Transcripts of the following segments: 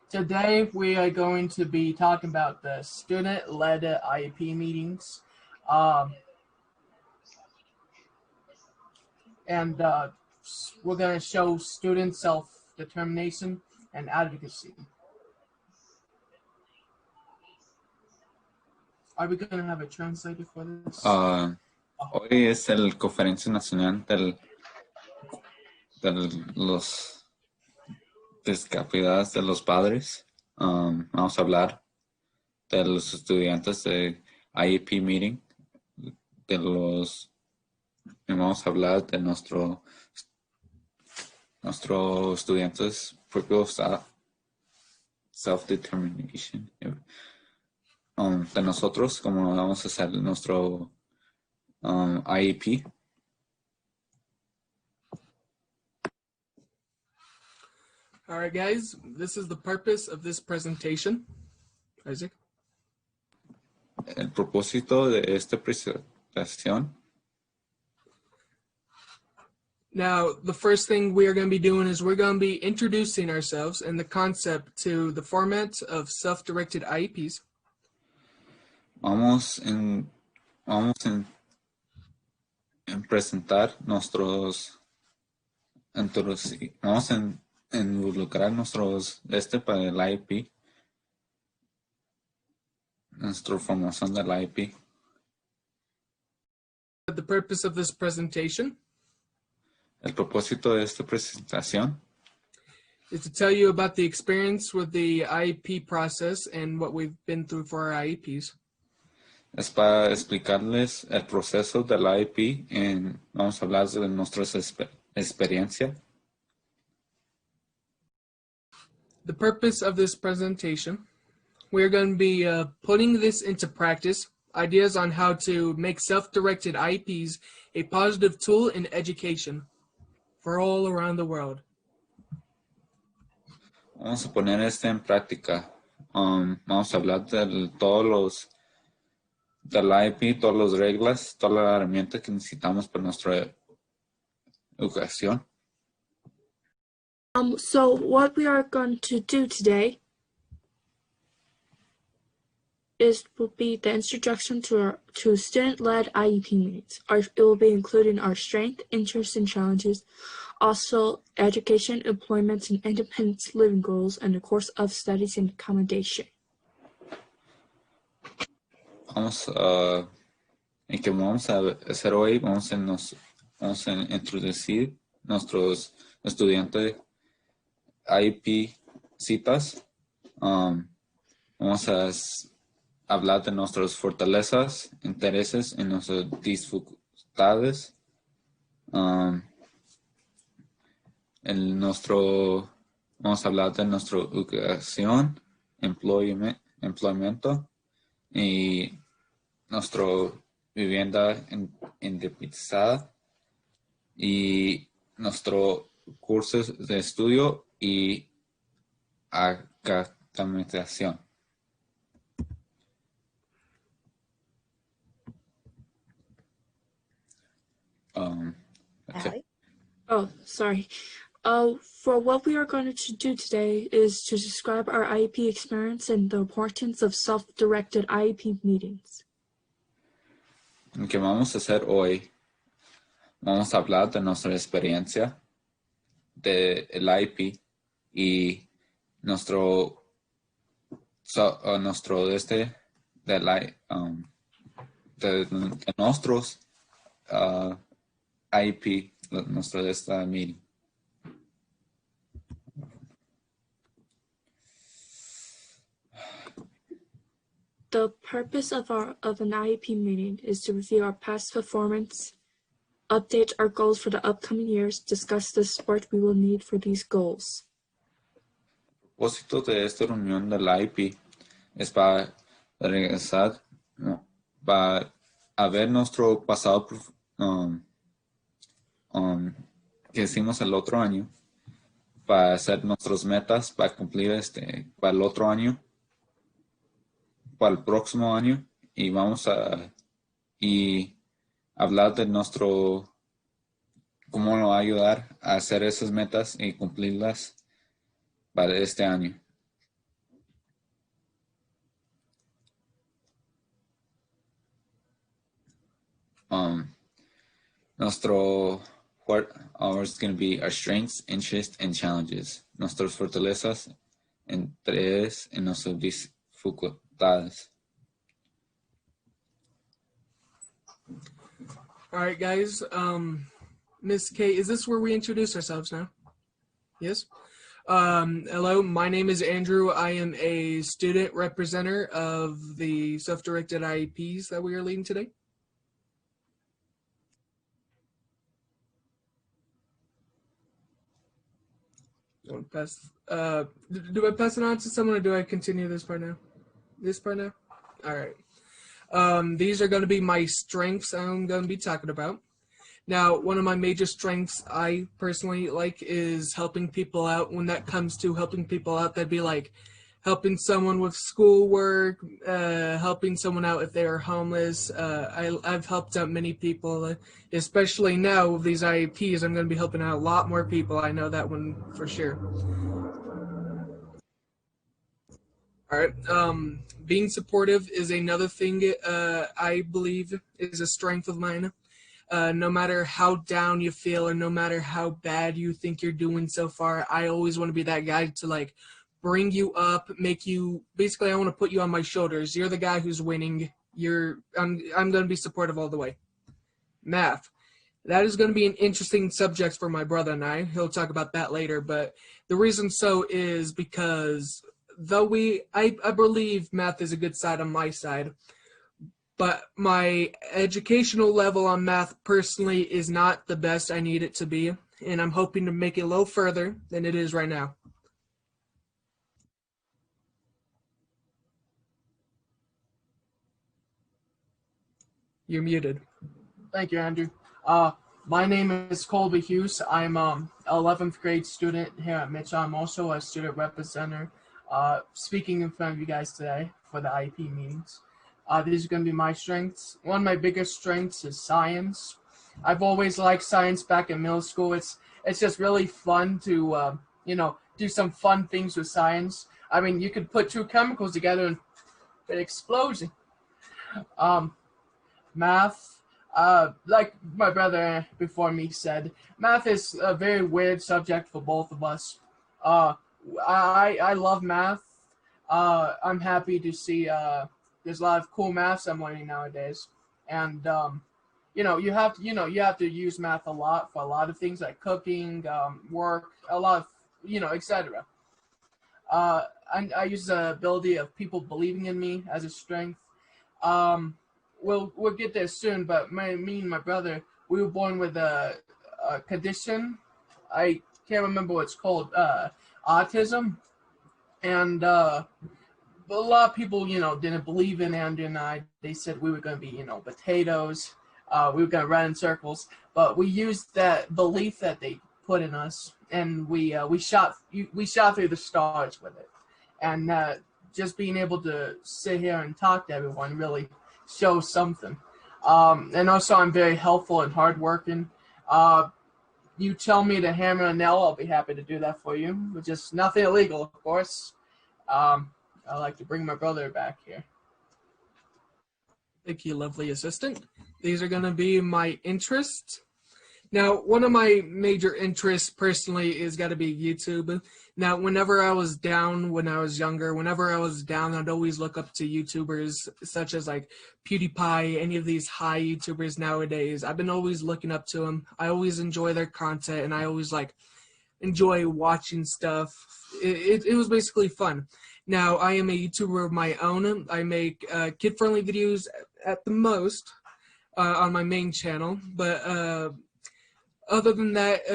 Today we are going to be talking about the student-led IEP meetings, and we're going to show student self-determination and advocacy. Are we going to have a translator for this? Hoy es el Conferencia Nacional de los discapacidades de los padres. Vamos a hablar de los estudiantes de IEP Meeting, vamos a hablar de nuestros estudiantes propio self-determination, de nosotros, como vamos a hacer nuestro IEP. All right, guys, this is the purpose of this presentation. Isaac? El propósito de esta presentación. Now, the first thing we are going to be doing is we're going to be introducing ourselves and the concept to the format of self-directed IEPs. Vamos en presentar vamos en involucrar para el IEP, nuestra formación del IEP. The purpose of this presentation El propósito de esta presentación is to tell you about the experience with the IEP process and what we've been through for our IEPs. es para explicarles el proceso del IEP y vamos a hablar de nuestra experiencia. The purpose of this presentation, we're going to be putting this into practice, ideas on how to make self-directed IEPs a positive tool in education for all around the world. Vamos a poner esto en práctica. Vamos a hablar de del IEP, todas las reglas, todas las herramientas que necesitamos para nuestra educación. So what we are going to do today will be the introduction to student-led IEP meetings. It will be including our strength, interests, and challenges, also education, employment, and independent living goals, and the course of studies and accommodation. Y que vamos a hacer hoy, vamos a introducir nuestros estudiantes IEP citas. Vamos a hablar de nuestras fortalezas, intereses y nuestras dificultades. Vamos a hablar de nuestra educación, empleamiento y nuestra vivienda independizada y nuestros cursos de estudio y academización. Okay. Oh, sorry. For what we are going to do today is to describe our IEP experience and the importance of self-directed IEP meetings. Lo que vamos a hacer hoy, vamos a hablar de nuestra experiencia del IEP y nuestros IEP, nuestro de esta meeting. The purpose of an IEP meeting is to review our past performance, update our goals for the upcoming years, discuss the support we will need for these goals. El propósito de esta reunión del IEP es para regresar, para ver nuestro pasado que hicimos el otro año, para hacer nuestras metas, para cumplir para el otro año, para el próximo año, y vamos a hablar de cómo nos va a ayudar a hacer esas metas y cumplirlas para este año. Ours is going to be our strengths, interests, and challenges. Nuestras fortalezas, intereses, y nuestras dificultades. All right, guys. Miss K, is this where we introduce ourselves now? Yes. Hello, my name is Andrew. I am a student representative of the self-directed IEPs that we are leading today. Do I pass it on to someone, or do I continue this part now? This part now? All right. These are going to be my strengths I'm going to be talking about. Now, one of my major strengths I personally like is helping people out. When that comes to helping people out, that'd be like helping someone with schoolwork, helping someone out if they are homeless. I've helped out many people, especially now with these IEPs. I'm going to be helping out a lot more people. I know that one for sure. All right. Being supportive is another thing I believe is a strength of mine. No matter how down you feel or no matter how bad you think you're doing so far, I always want to be that guy to like bring you up, make you, basically I want to put you on my shoulders. You're the guy who's winning. I'm going to be supportive all the way. Math. That is going to be an interesting subject for my brother and I. He'll talk about that later, but the reason so is because though I believe math is a good side on my side, but my educational level on math personally is not the best I need it to be, and I'm hoping to make it a little further than it is right now. You're muted. Thank you, Andrew. My name is Colby Hughes. I'm 11th grade student here at Mitchell. I'm also a student representative speaking in front of you guys today for the IEP meetings. These are going to be my strengths. One of my biggest strengths is science. I've always liked science back in middle school. It's just really fun to, do some fun things with science. I mean, you could put two chemicals together and an explosion. Math, like my brother before me said, math is a very weird subject for both of us. I love math. I'm happy to see there's a lot of cool maths I'm learning nowadays, and you have to use math a lot for a lot of things like cooking, work, a lot of etc. I use the ability of people believing in me as a strength. We'll get there soon, but me and my brother, we were born with a condition. I can't remember what it's called, autism, and a lot of people, didn't believe in Andrew and I. They said we were going to be, potatoes. We were going to run in circles. But we used that belief that they put in us, and we shot through the stars with it. And just being able to sit here and talk to everyone really shows something. And also, I'm very helpful and hardworking. You tell me to hammer a nail, I'll be happy to do that for you. Which is nothing illegal, of course. I like to bring my brother back here. Thank you, lovely assistant. These are going to be my interests. Now, one of my major interests personally is got to be YouTube. Now, whenever I was down when I was younger, I'd always look up to YouTubers such as like PewDiePie, any of these high YouTubers nowadays. I've been always looking up to them. I always enjoy their content, and I always enjoy watching stuff. It was basically fun. Now, I am a YouTuber of my own. I make kid-friendly videos at the most on my main channel, but other than that,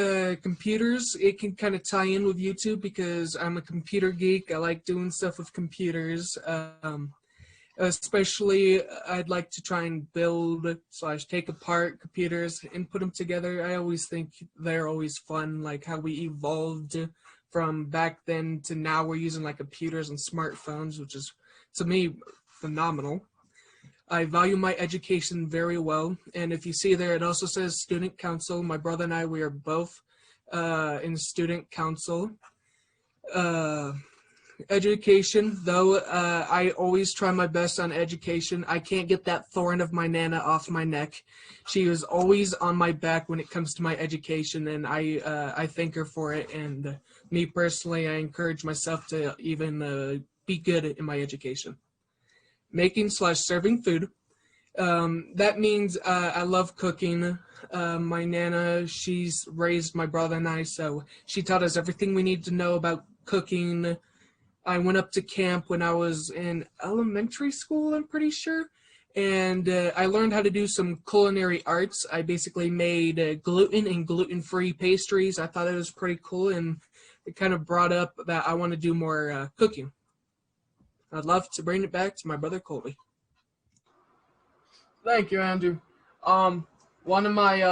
computers, it can kind of tie in with YouTube because I'm a computer geek. I like doing stuff with computers. Especially, I'd like to try and build / take apart computers and put them together. I always think they're always fun, like how we evolved from back then to now. We're using like computers and smartphones, which is, to me, phenomenal. I value my education very well, and if you see there, it also says student council. My brother and I, we are both in student council. education, though I always try my best on education. I can't get that thorn of my Nana off my neck. She was always on my back when it comes to my education, and I thank her for it. And me personally, I encourage myself to even be good in my education. Making/serving food. That means I love cooking. My Nana, she's raised my brother and I, so she taught us everything we need to know about cooking. I went up to camp when I was in elementary school, I'm pretty sure, and I learned how to do some culinary arts. I basically made gluten and gluten-free pastries. I thought it was pretty cool, and it kind of brought up that I want to do more cooking. I'd love to bring it back to my brother Colby. Thank you, Andrew. One of my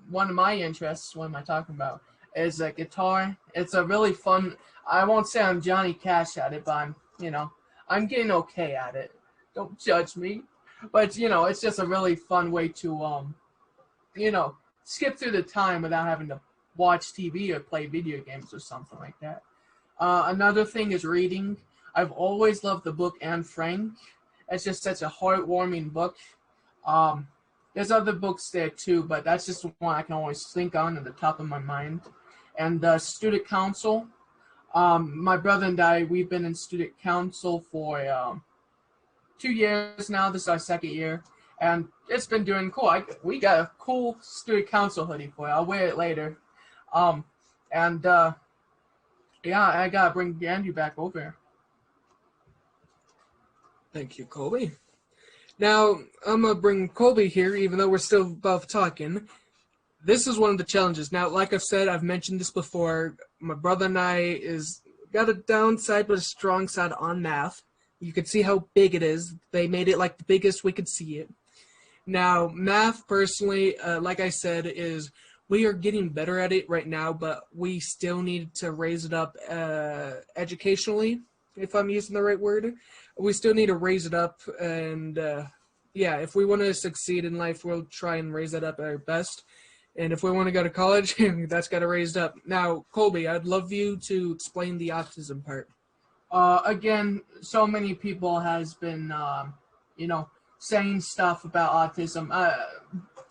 one of my interests, what am I talking about, is guitar. It's a really fun, I won't say I'm Johnny Cash at it, but I'm getting okay at it. Don't judge me. But, it's just a really fun way to, skip through the time without having to watch TV or play video games or something like that. Another thing is reading. I've always loved the book Anne Frank. It's just such a heartwarming book. There's other books there too, but that's just one I can always think on at the top of my mind. And student council. My brother and I, we've been in student council for 2 years now. This is our second year, and it's been doing cool. We got a cool student council hoodie for you. I'll wear it later. Yeah, I gotta bring Andrew back over here. Thank you, Colby. Now, I'm going to bring Colby here, even though we're still both talking. This is one of the challenges. Now, like I've said, I've mentioned this before. My brother and I is got a downside but a strong side on math. You can see how big it is. They made it like the biggest we could see it. Now, math, personally, like I said, is we are getting better at it right now, but we still need to raise it up educationally, if I'm using the right word. We still need to raise it up, and yeah, if we want to succeed in life, we'll try and raise that up at our best. And if we want to go to college, that's got to raise up. Now, Colby, I'd love you to explain the autism part. Again, so many people has been, saying stuff about autism.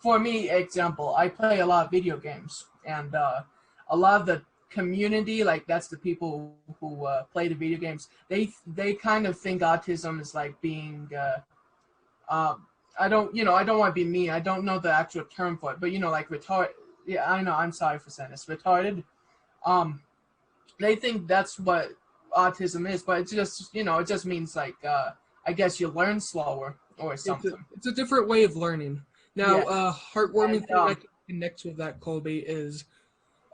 For me, example, I play a lot of video games, and a lot of the community, like that's the people who play the video games, they kind of think autism is like being I don't want to be mean, I don't know the actual term for it, but like retarded. Yeah, I know, I'm sorry for saying this, retarded. They think that's what autism is, but it's just it just means like I guess you learn slower or something. It's a different way of learning. Now, Yes. heartwarming thing I can connect with that, Colby, is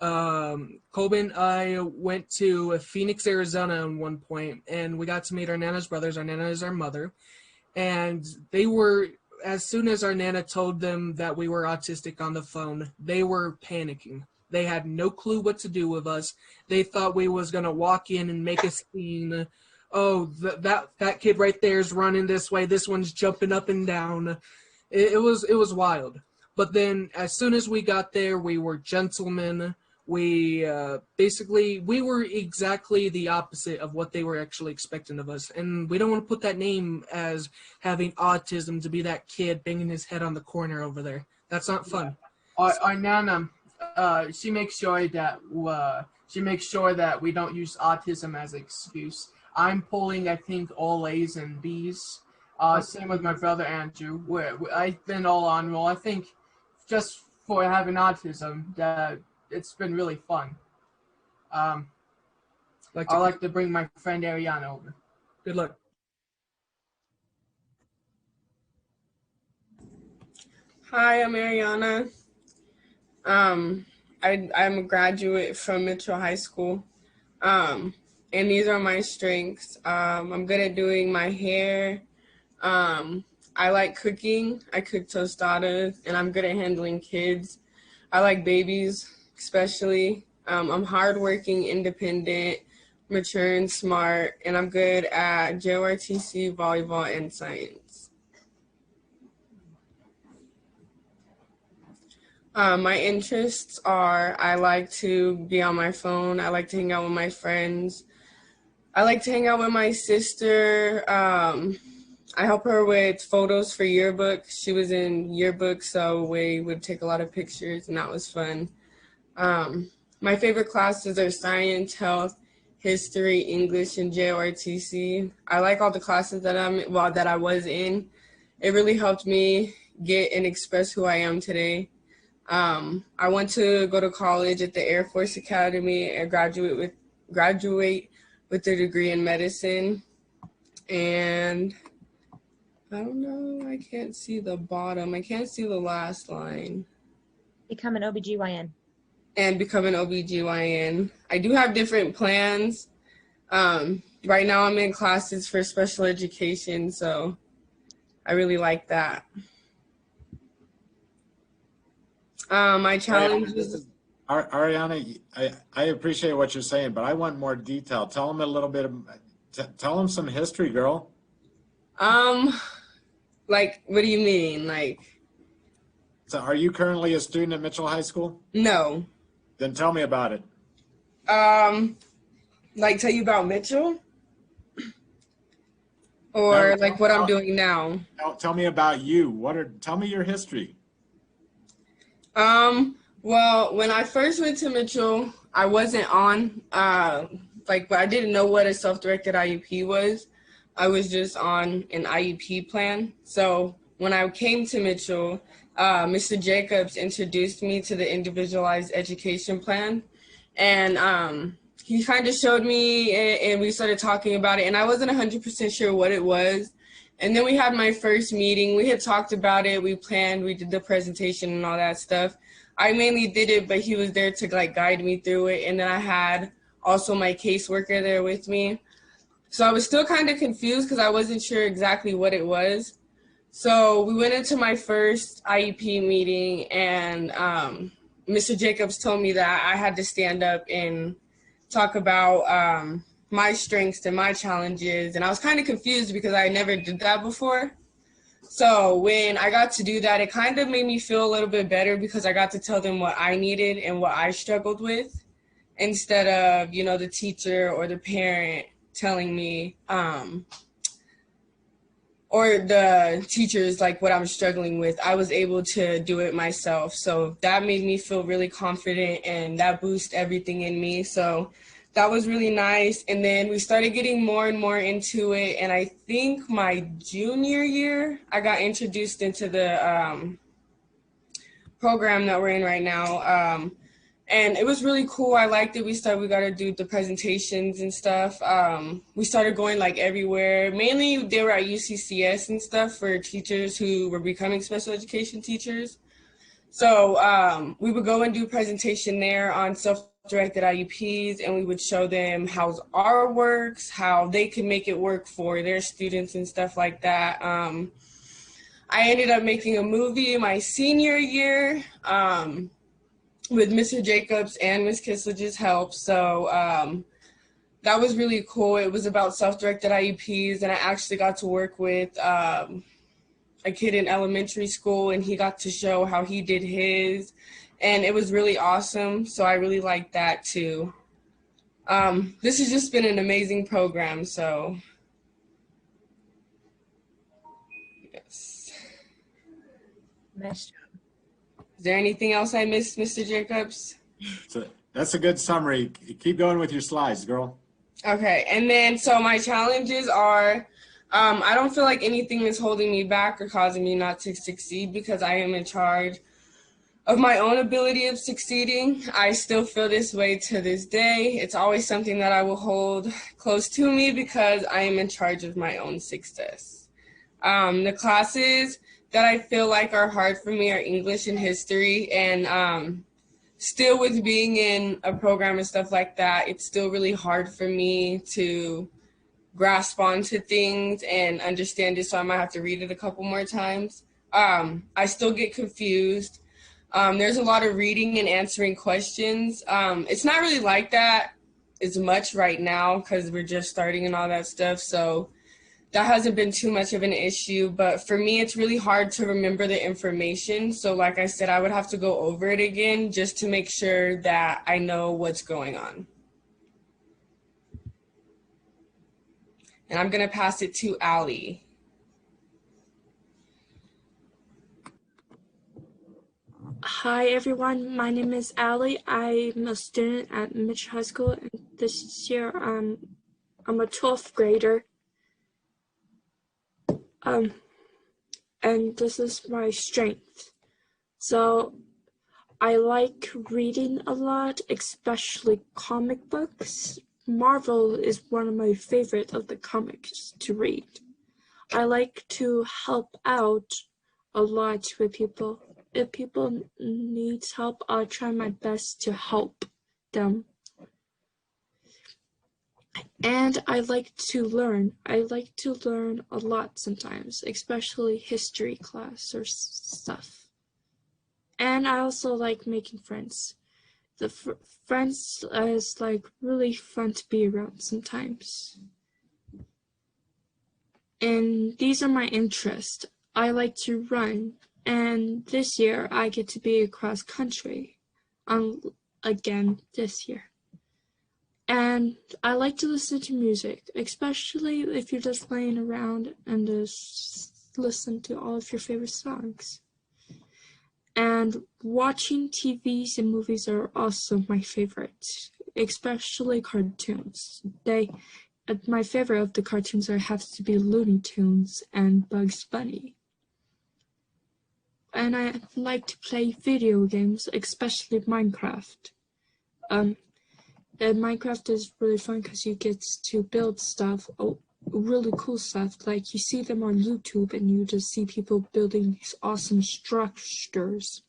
Colby and I went to Phoenix, Arizona at one point, and we got to meet our Nana's brothers. Our Nana is our mother. And they were, as soon as our Nana told them that we were autistic on the phone, they were panicking. They had no clue what to do with us. They thought we was going to walk in and make a scene. Oh, that kid right there is running this way. This one's jumping up and down. It was wild. But then as soon as we got there, we were gentlemen. We we were exactly the opposite of what they were actually expecting of us. And we don't want to put that name as having autism to be that kid banging his head on the corner over there. That's not fun. Our Nana, she makes sure that we don't use autism as an excuse. I'm pulling, I think, all A's and B's. Same with my brother Andrew. I've been all on roll. I think just for having autism, that it's been really fun. I'd like to bring my friend Ariana over. Good luck. Hi, I'm Ariana. I'm a graduate from Mitchell High School. And these are my strengths. I'm good at doing my hair. I like cooking. I cook tostadas, and I'm good at handling kids. I like babies, especially. I'm hardworking, independent, mature, and smart, and I'm good at JRTC, volleyball, and science. My interests are I like to be on my phone. I like to hang out with my friends. I like to hang out with my sister. I help her with photos for yearbook. She was in yearbook, so we would take a lot of pictures, and that was fun. My favorite classes are science, health, history, English, and JORTC. I like all the classes that I was in. It really helped me get and express who I am today. I want to go to college at the Air Force Academy and graduate with a degree in medicine. And I don't know, I can't see the bottom. I can't see the last line. Become an OBGYN. And become an OBGYN. I do have different plans. Right now I'm in classes for special education, so I really like that. My challenge is... Ariana, I appreciate what you're saying, but I want more detail. Tell them a little bit tell them some history, girl. Like, what do you mean? Like, so are you currently a student at Mitchell High School? No. Then tell me about it. Like tell you about Mitchell? Or like what I'm doing now? Tell me about you. Tell me your history. Well, when I first went to Mitchell, I wasn't on, but I didn't know what a self-directed IEP was. I was just on an IEP plan. So when I came to Mitchell, Mr. Jacobs introduced me to the individualized education plan. And he kind of showed me and we started talking about it. And I wasn't 100% sure what it was. And then we had my first meeting. We had talked about it. We planned, we did the presentation and all that stuff. I mainly did it, but he was there to like guide me through it. And then I had also my caseworker there with me. So I was still kind of confused because I wasn't sure exactly what it was. So we went into my first IEP meeting and Mr. Jacobs told me that I had to stand up and talk about my strengths and my challenges. And I was kind of confused because I never did that before. So when I got to do that, it kind of made me feel a little bit better because I got to tell them what I needed and what I struggled with instead of, you know, the teacher or the parent telling me or the teachers like what I'm struggling with. I was able to do it myself. So that made me feel really confident and that boosted everything in me. So that was really nice. And then we started getting more and more into it. And I think my junior year, I got introduced into the program that we're in right now. And it was really cool. I liked it. We got to do the presentations and stuff. We started going like everywhere. Mainly they were at UCCS and stuff for teachers who were becoming special education teachers. So we would go and do a presentation there on self-directed IEPs, and we would show them how ours works, how they can make it work for their students and stuff like that. I ended up making a movie my senior year. With Mr. Jacobs and Ms. Kiselich's help. So that was really cool. It was about self-directed IEPs, and I actually got to work with a kid in elementary school, and he got to show how he did his, and it was really awesome. So I really liked that too. This has just been an amazing program, so yes. Nice job. Is there anything else I missed, Mr. Jacobs? So that's a good summary. Keep going with your slides, girl. Okay, and then so my challenges are, I don't feel like anything is holding me back or causing me not to succeed because I am in charge of my own ability of succeeding. I still feel this way to this day. It's always something that I will hold close to me because I am in charge of my own success. The classes that I feel like are hard for me are English and history, and still with being in a program and stuff like that, it's still really hard for me to grasp onto things and understand it, so I might have to read it a couple more times. I still get confused. There's a lot of reading and answering questions. It's not really like that as much right now because we're just starting and all that stuff, so that hasn't been too much of an issue, but for me, it's really hard to remember the information. So like I said, I would have to go over it again just to make sure that I know what's going on. And I'm going to pass it to Allie. Hi everyone, my name is Allie. I'm a student at Mitchell High School, and this year I'm a 12th grader. And this is my strength. So I like reading a lot, especially comic books. Marvel is one of my favorite of the comics to read. I like to help out a lot with people. If people need help, I'll try my best to help them. And I like to learn. I like to learn a lot sometimes, especially history class or stuff. And I also like making friends. The friends is like really fun to be around sometimes. And these are my interests. I like to run, and this year I get to be cross country again this year. And I like to listen to music, especially if you're just laying around and just listen to all of your favorite songs. And watching TVs and movies are also my favorite, especially cartoons. My favorite of the cartoons have to be Looney Tunes and Bugs Bunny. And I like to play video games, especially Minecraft. And Minecraft is really fun because you get to build stuff, really cool stuff. Like you see them on YouTube and you just see people building these awesome structures.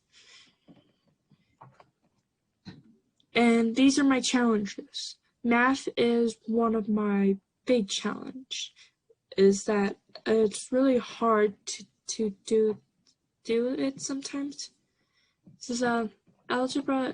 And these are my challenges. Math is one of my big challenge. Is that it's really hard to do it sometimes. So algebra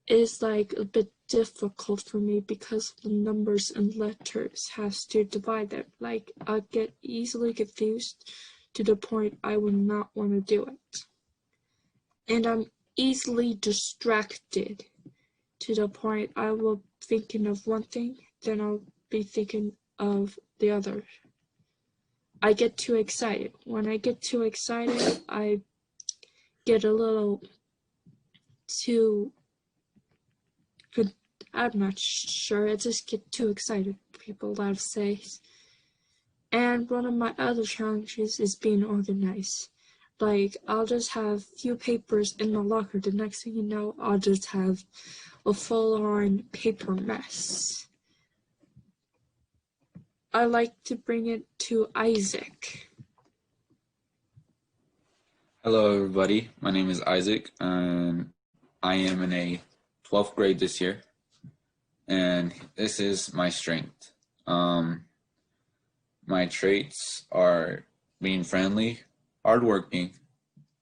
is like a bit difficult for me because the numbers and letters has to divide them. Like I get easily confused to the point I would not want to do it. And I'm easily distracted to the point I will be thinking of one thing, then I'll be thinking of the other. I get too excited. When I get too excited, I get a little too good. I'm not sure. I just get too excited, people love say. And one of my other challenges is being organized. Like, I'll just have few papers in my locker. The next thing you know, I'll just have a full-on paper mess. I like to bring it to Isaac. Hello, everybody. My name is Isaac, and I am in a 12th grade this year, and this is my strength. My traits are being friendly, hardworking,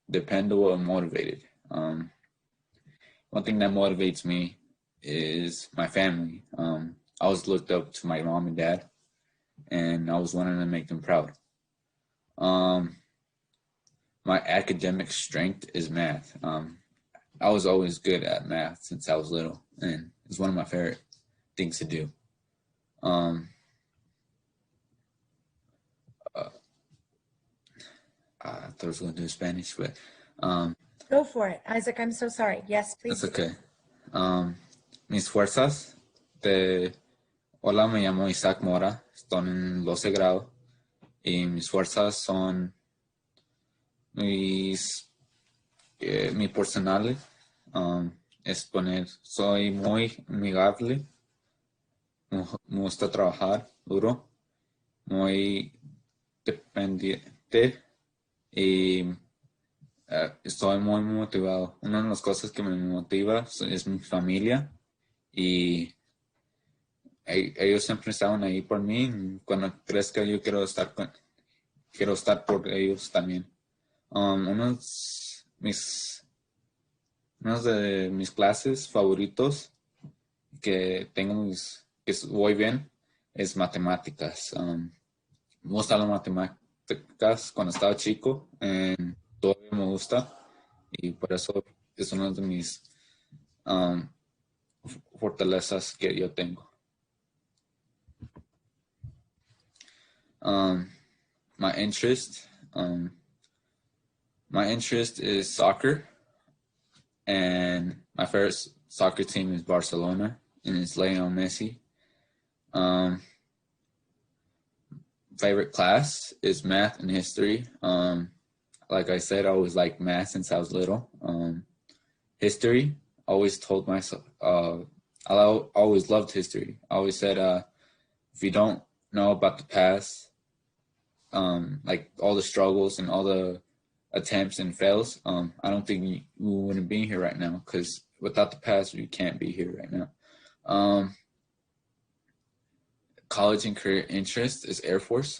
dependable, and motivated. One thing that motivates me is my family. I always looked up to my mom and dad, and I was wanting to make them proud. My academic strength is math. I was always good at math since I was little, and it's one of my favorite things to do. I thought I was going to do Spanish, but Go for it. Isaac, I'm so sorry. Yes, please. that's okay. Mis fuerzas Hola, me llamo Isaac Mora, estoy en 12 grado y mis fuerzas son mi personal, es poner, soy muy amigable, me gusta trabajar duro, muy dependiente y estoy muy motivado. Una de las cosas que me motiva es mi familia y ellos siempre estaban ahí por mí. Cuando crezca yo quiero estar por ellos también. Unos de mis clases favoritos que voy bien es matemáticas. Me gustan las matemáticas cuando estaba chico, todavía me gusta y por eso es uno de mis fortalezas que yo tengo. My interest is soccer, and my favorite soccer team is Barcelona, and it's Lionel Messi. Favorite class is math and history. Like I said, I always liked math since I was little. History, always told myself, I always loved history. I always said, if you don't know about the past, like all the struggles and all the attempts and fails, I don't think we wouldn't be here right now, because without the past, we can't be here right now. College and career interest is Air Force.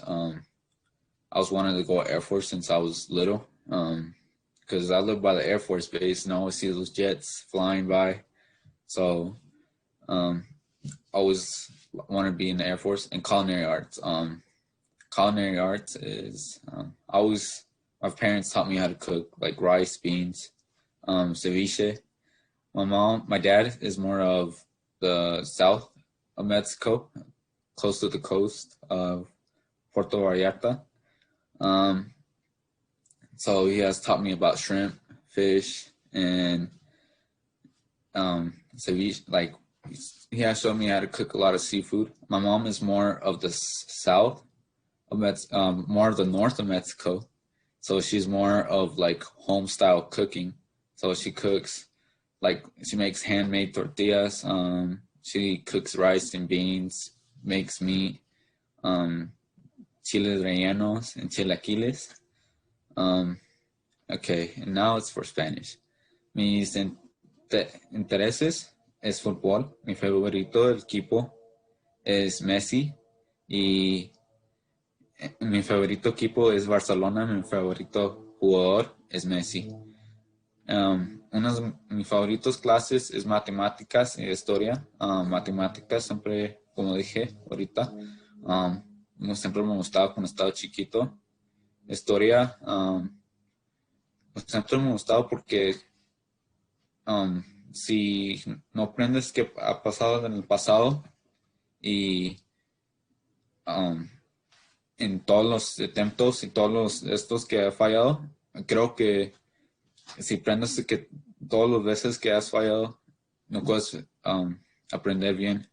I was wanting to go Air Force since I was little, because I live by the Air Force base and I always see those jets flying by. So always want to be in the Air Force. And culinary arts. Culinary arts is my parents taught me how to cook, like rice, beans, ceviche. My dad is more of the south of Mexico, close to the coast of Puerto Vallarta. So he has taught me about shrimp, fish, and ceviche. Like, he has shown me how to cook a lot of seafood. My mom is more of the south of more of the north of Mexico. So she's more of like home style cooking. So she cooks, like, she makes handmade tortillas. She cooks rice and beans, makes meat, chiles rellenos and chilaquiles. Okay, and now it's for Spanish. Mis intereses es fútbol. Mi favorito equipo es Messi. Y mi favorito equipo es Barcelona. Mi favorito jugador es Messi. Una de mis favoritos clases es matemáticas y historia. Matemáticas siempre, como dije ahorita, siempre me gustaba cuando estaba chiquito. Historia, pues siempre me gustaba porque si no aprendes qué ha pasado en el pasado y en todos los intentos y todos los estos que ha fallado, creo que si aprendes que todas las veces que has fallado, no puedes aprender bien.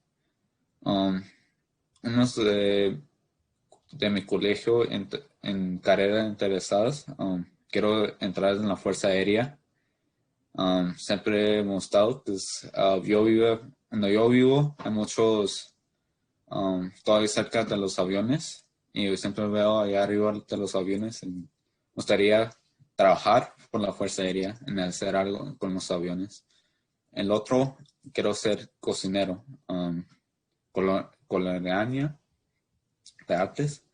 Unos de mi colegio en carreras interesadas, quiero entrar en la Fuerza Aérea. Siempre me ha gustado, pues, donde yo vivo hay muchos, todavía cerca de los aviones, y yo siempre veo allá arriba de los aviones, y me gustaría trabajar por la Fuerza Aérea en hacer algo con los aviones. El otro, quiero ser cocinero, culinary de artes.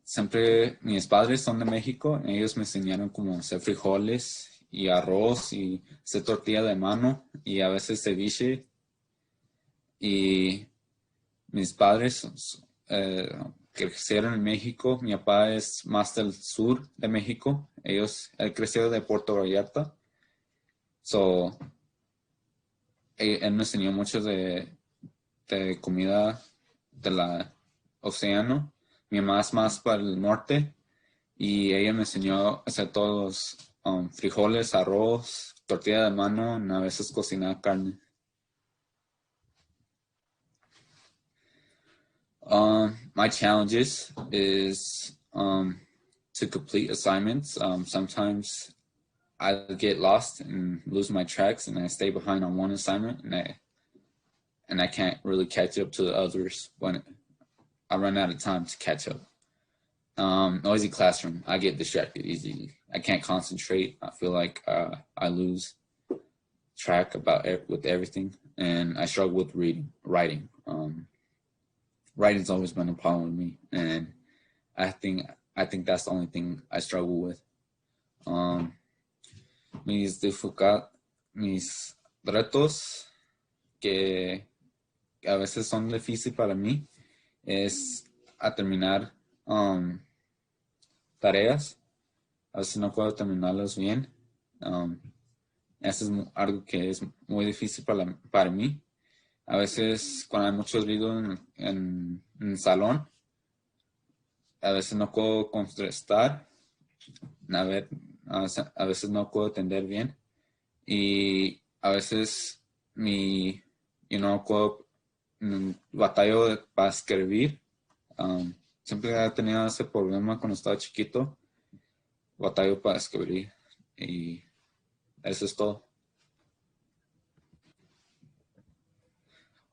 Siempre mis padres son de México, ellos me enseñaron cómo hacer frijoles y arroz y hacer tortilla de mano y a veces ceviche. Y mis padres crecieron en México. Mi papá es más del sur de México. Él creció de Puerto Vallarta. So, él me enseñó mucho de comida del océano. Mi mamá es más para el norte y ella me enseñó a hacer todos los frijoles, arroz, tortilla de mano y a veces cocinar carne. My challenges is to complete assignments. Sometimes I get lost and lose my tracks and I stay behind on one assignment and I can't really catch up to the others when I run out of time to catch up. Noisy classroom. I get distracted easily. I can't concentrate. I feel like I lose track with everything, and I struggle with writing. Writing's always been a problem with me, and I think that's the only thing I struggle with. Mis retos que a veces son difíciles para mí es a terminar tareas. A veces no puedo terminarlas bien. Eso es algo que es muy difícil para mí. A veces cuando hay muchos ruido en el salón, a veces no puedo contestar, a veces no puedo atender bien y a veces no puedo batallo para escribir. Siempre he tenido ese problema cuando estaba chiquito, batallo para escribir y eso es todo.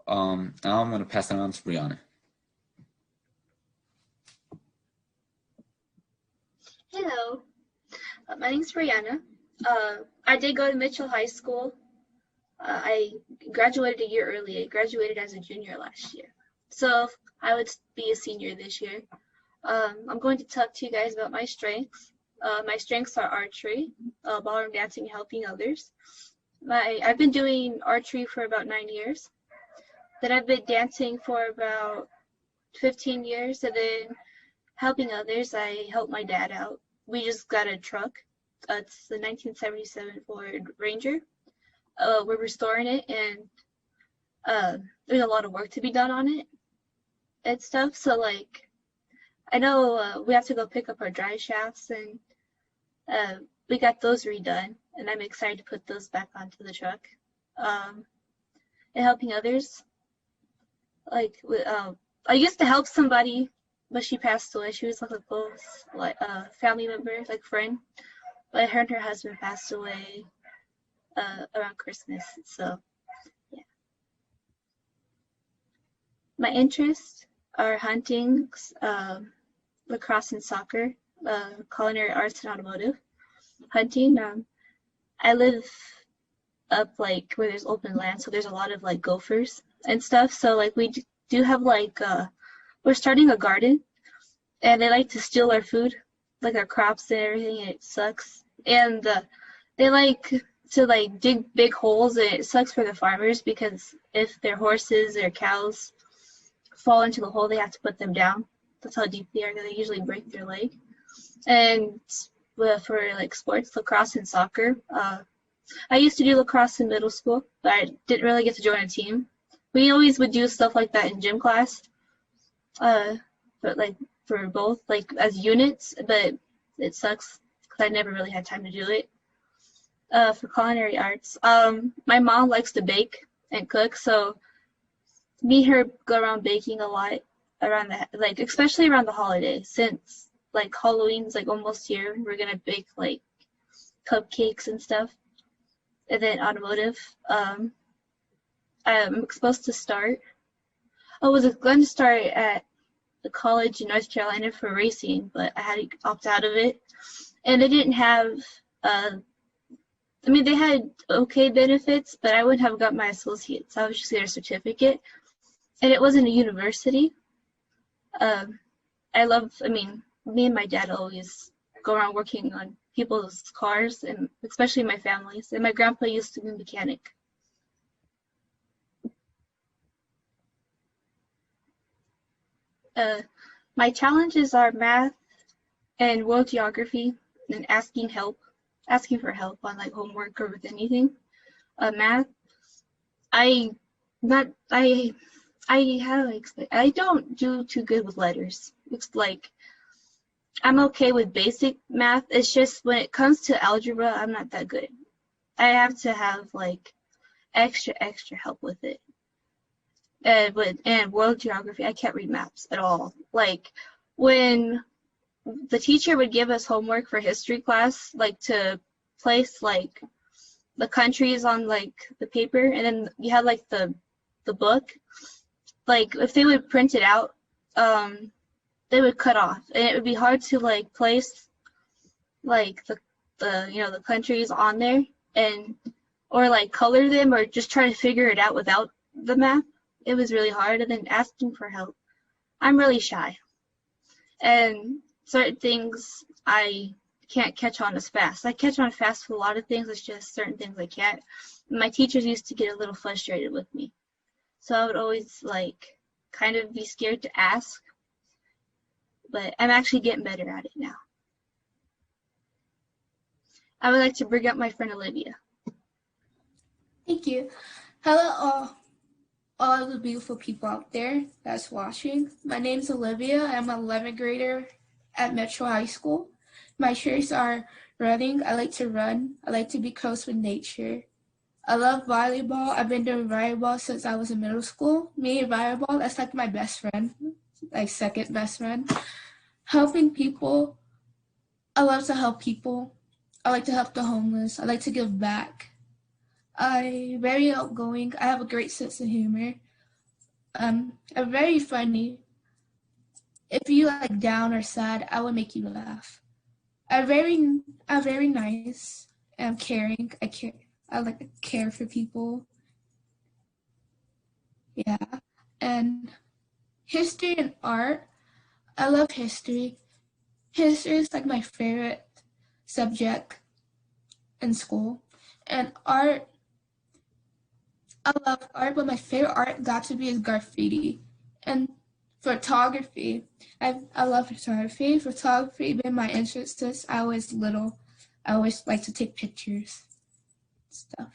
Now I'm going to pass it on to Brianna. Hello, my name's Brianna. I did go to Mitchell High School. I graduated a year early. I graduated as a junior last year. So I would be a senior this year. I'm going to talk to you guys about my strengths. My strengths are archery, ballroom dancing, and helping others. I've been doing archery for about 9 years. Then I've been dancing for about 15 years, and then helping others, I help my dad out. We just got a truck. It's the 1977 Ford Ranger. We're restoring it, and there's a lot of work to be done on it and stuff. So like, I know we have to go pick up our drive shafts, and we got those redone, and I'm excited to put those back onto the truck. And helping others, like I used to help somebody, but she passed away. She was like a close family member, like friend. But her and her husband passed away around Christmas. So yeah. My interests are hunting, lacrosse and soccer, culinary arts and automotive. Hunting. I live up like where there's open land, so there's a lot of like gophers and stuff. So like we do have like we're starting a garden, and they like to steal our food, like our crops and everything, and it sucks. And they like to like dig big holes, and it sucks for the farmers because if their horses or cows fall into the hole, they have to put them down. That's how deep they are. They usually break their leg. And for like sports, lacrosse and soccer, I used to do lacrosse in middle school, but I didn't really get to join a team. We always would do stuff like that in gym class, but like for both, like as units, but it sucks because I never really had time to do it. For culinary arts, my mom likes to bake and cook, so me and her go around baking a lot around like especially around the holidays, since like Halloween's like almost here. We're gonna bake like cupcakes and stuff. And then automotive, I'm supposed to start. I was going to start at the college in North Carolina for racing, but I had to opt out of it. And they didn't have, they had okay benefits, but I wouldn't have got my associates. I was just getting a certificate. And it wasn't a university. Me and my dad always go around working on people's cars, and especially my family's. And my grandpa used to be a mechanic. My challenges are math and world geography, and asking for help on like homework or with anything. Math, I don't do too good with letters. It's like I'm okay with basic math. It's just when it comes to algebra, I'm not that good. I have to have like extra help with it. And world geography, I can't read maps at all. Like when the teacher would give us homework for history class, like to place like the countries on like the paper, and then you had like the book. Like if they would print it out, they would cut off, and it would be hard to like place like the countries on there, and or like color them, or just try to figure it out without the map. It was really hard. And then asking for help, I'm really shy, and certain things I can't catch on as fast. I catch on fast with a lot of things. It's just certain things I can't. My teachers used to get a little frustrated with me, so I would always like kind of be scared to ask. But I'm actually getting better at it now. I would like to bring up my friend Olivia. Thank you. Hello, all the beautiful people out there that's watching. My name is Olivia. I'm an 11th grader at Metro High School. My interests are running. I like to run. I like to be close with nature. I love volleyball. I've been doing volleyball since I was in middle school. Me and volleyball, that's like my best friend, like second best friend. Helping people. I love to help people. I like to help the homeless. I like to give back. I'm very outgoing. I have a great sense of humor. I'm very funny. If you like down or sad, I will make you laugh. I'm very nice. I'm caring. I like to care for people. Yeah. And history and art. I love history. History is like my favorite subject in school. And art, I love art, but my favorite art got to be is graffiti. And photography, I love photography. Photography been my interest since I was little. I always like to take pictures, stuff.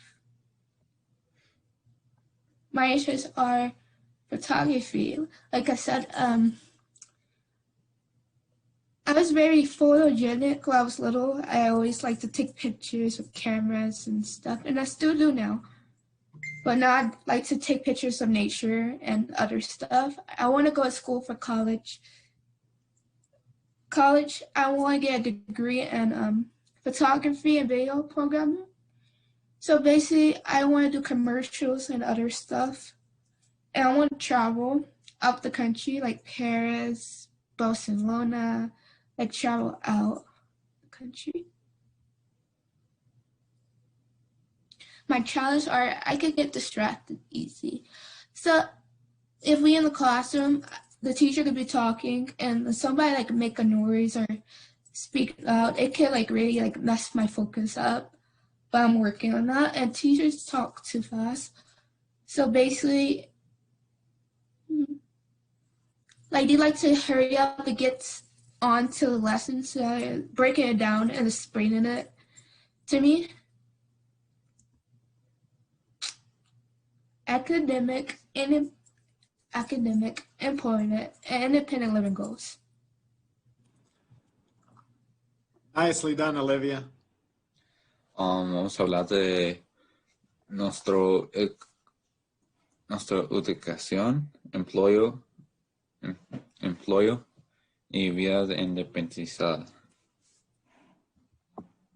My interests are photography. Like I said, I was very photogenic when I was little. I always like to take pictures with cameras and stuff, and I still do now. But now I like to take pictures of nature and other stuff. I want to go to school for college. I want to get a degree in photography and video programming. So basically, I want to do commercials and other stuff. And I want to travel out the country, like Paris, Barcelona, like travel out the country. My challenges are I could get distracted easy. So if we in the classroom, the teacher could be talking and somebody like make a noise or speak loud, it can like really like mess my focus up. But I'm working on that. And teachers talk too fast. So basically, like they like to hurry up and get on to the lesson, so breaking it down and explaining it to me. Academic, employment, and independent living goals. Nicely done, Olivia. Vamos a hablar de nuestra educación, empleo y vida independizada.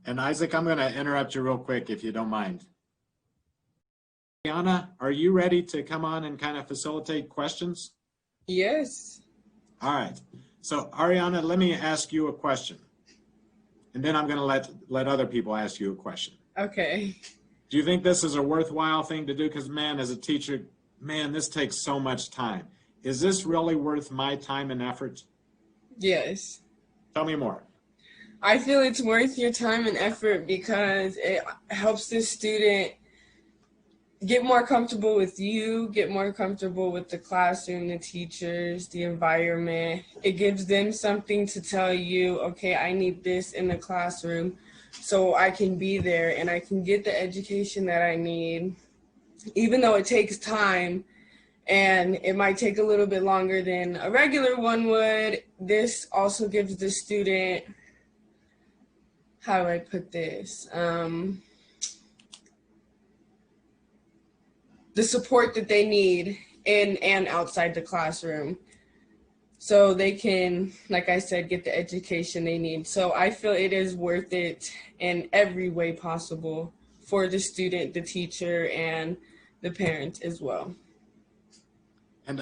And Isaac, I'm going to interrupt you real quick if you don't mind. Ariana, are you ready to come on and kind of facilitate questions? Yes. All right. So Ariana, let me ask you a question. And then I'm going to let other people ask you a question. Okay. Do you think this is a worthwhile thing to do? Because, man, as a teacher, man, this takes so much time. Is this really worth my time and effort? Yes. Tell me more. I feel it's worth your time and effort because it helps the student get more comfortable with you, get more comfortable with the classroom, the teachers, the environment. It gives them something to tell you, okay, I need this in the classroom so I can be there and I can get the education that I need. Even though it takes time and it might take a little bit longer than a regular one would, this also gives the student, how do I put this? The support that they need in and outside the classroom so they can, like I said, get the education they need. So I feel it is worth it in every way possible for the student, the teacher, and the parent as well. And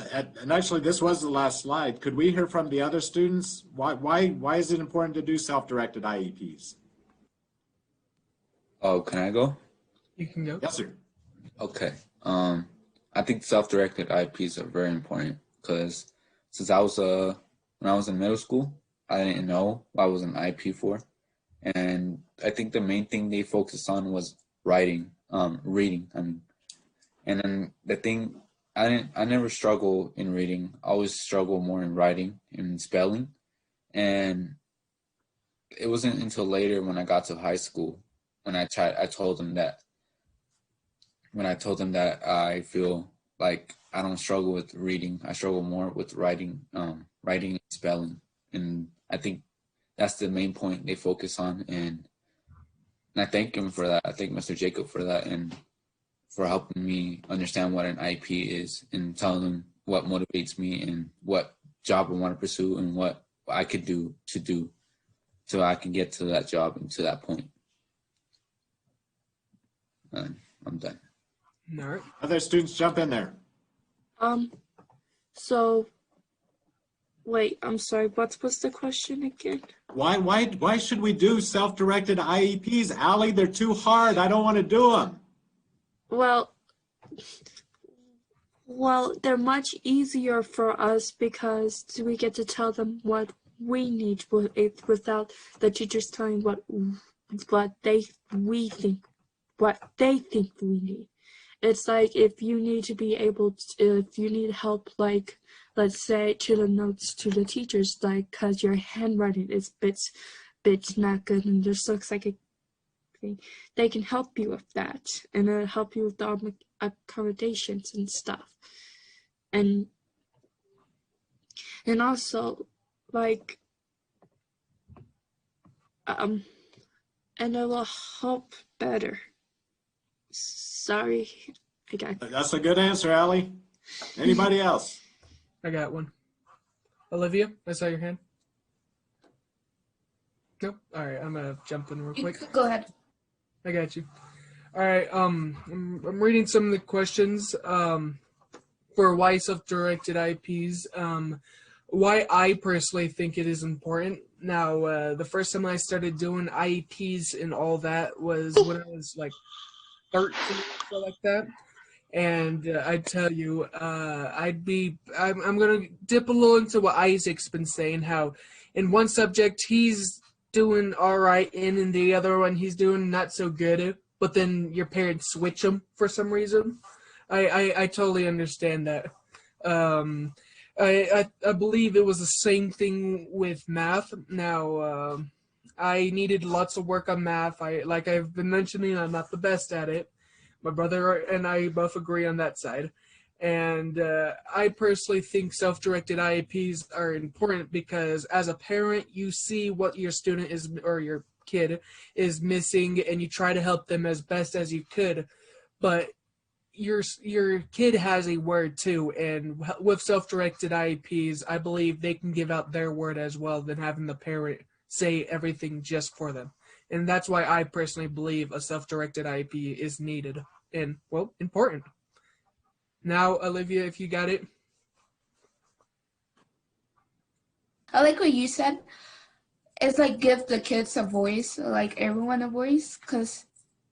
actually, this was the last slide. Could we hear from the other students? Why is it important to do self-directed IEPs? Oh, can I go? You can go. Yes, sir. Okay. I think self-directed IEPs are very important because since I was when I was in middle school, I didn't know what I was an IEP for, and I think the main thing they focused on was reading. And then the thing I never struggle in reading. I always struggle more in writing and spelling, and it wasn't until later when I got to high school when I told them that when I told them that I feel like I don't struggle with reading. I struggle more with writing, writing and spelling. And I think that's the main point they focus on. And I thank him for that. I thank Mr. Jacob for that and for helping me understand what an IEP is and telling them what motivates me and what job I want to pursue and what I could do so I can get to that job and to that point. And I'm done. All right. Other students jump in there. So, wait, I'm sorry, what was the question again? Why should we do self-directed IEPs, Allie? They're too hard. I don't want to do them. Well, they're much easier for us because we get to tell them what we need without the teachers telling what they think we need. It's like if you need help, like let's say to the notes to the teachers, like because your handwriting is bits not good and just looks like a thing, they can help you with that and help you with the accommodations and stuff, and also like and it will help better. Sorry, That's a good answer, Allie. Anybody else? I got one. Olivia, I saw your hand. Nope. All right, I'm gonna jump in real quick. Go ahead. I got you. All right. I'm reading some of the questions for why self-directed IEPs. Why I personally think it is important. Now, the first time I started doing IEPs and all that was when I was like 13 or so like that. And I tell you, I'm going to dip a little into what Isaac's been saying, how in one subject he's doing all right and in the other one he's doing not so good, but then your parents switch him for some reason. I totally understand that. I believe it was the same thing with math. Now, I needed lots of work on math. Like I've been mentioning, I'm not the best at it. My brother and I both agree on that side. And I personally think self-directed IEPs are important because as a parent, you see what your student is or your kid is missing and you try to help them as best as you could. But your kid has a word too, and with self-directed IEPs, I believe they can give out their word as well than having the parent say everything just for them. And that's why I personally believe a self-directed IEP is needed and, well, important. Now, Olivia, if you got it. I like what you said. It's like give the kids a voice, like everyone a voice, because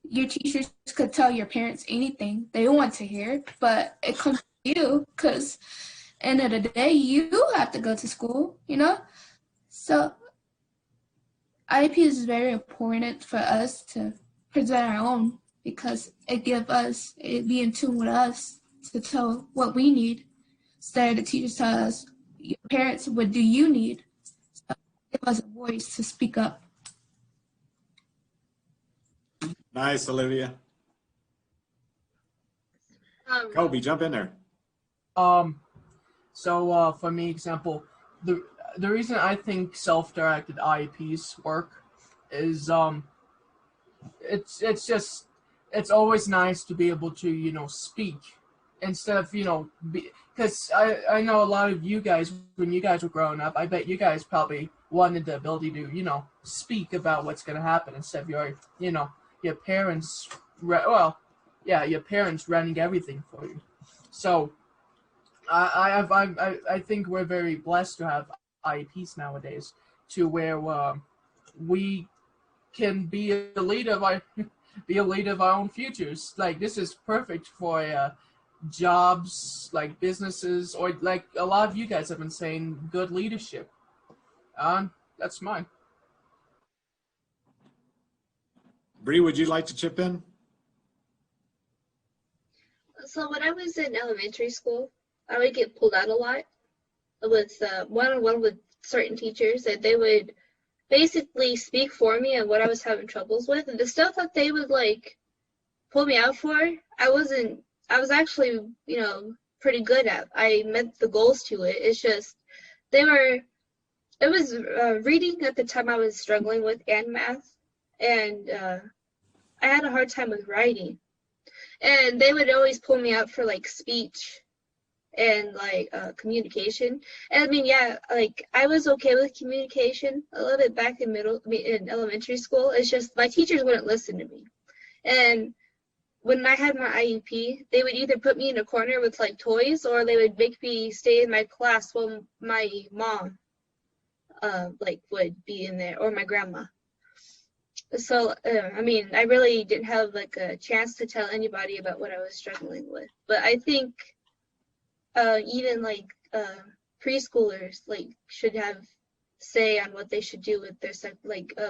your teachers could tell your parents anything they want to hear, but it comes to you because end of the day, you have to go to school, you know? So IEP is very important for us to present our own because it be in tune with us to tell what we need instead of the teachers tell us, your parents, what do you need? So give us a voice to speak up. Nice, Olivia. Kobe, jump in there. So for me, example, the reason I think self-directed IEPs work is it's always nice to be able to speak instead of because I know a lot of you guys when you guys were growing up, I bet you guys probably wanted the ability to speak about what's going to happen instead of your parents your parents running everything for you. So I think we're very blessed to have IEPs nowadays to where we can be a leader of our own futures. Like this is perfect for jobs, like businesses, or like a lot of you guys have been saying, good leadership. That's mine. Bree, would you like to chip in? So when I was in elementary school, I would get pulled out a lot with one-on-one with certain teachers, and they would basically speak for me on what I was having troubles with, and the stuff that they would like pull me out for, I was actually, pretty good at. I met the goals to it. It's just, it was reading at the time I was struggling with, and math. And I had a hard time with writing. And they would always pull me out for like speech and like communication. And I mean, yeah, like I was okay with communication a little bit back in elementary school. It's just my teachers wouldn't listen to me. And when I had my IEP, they would either put me in a corner with like toys, or they would make me stay in my class while my mom like would be in there, or my grandma. So I mean, I really didn't have like a chance to tell anybody about what I was struggling with. But I think even like preschoolers like should have say on what they should do with their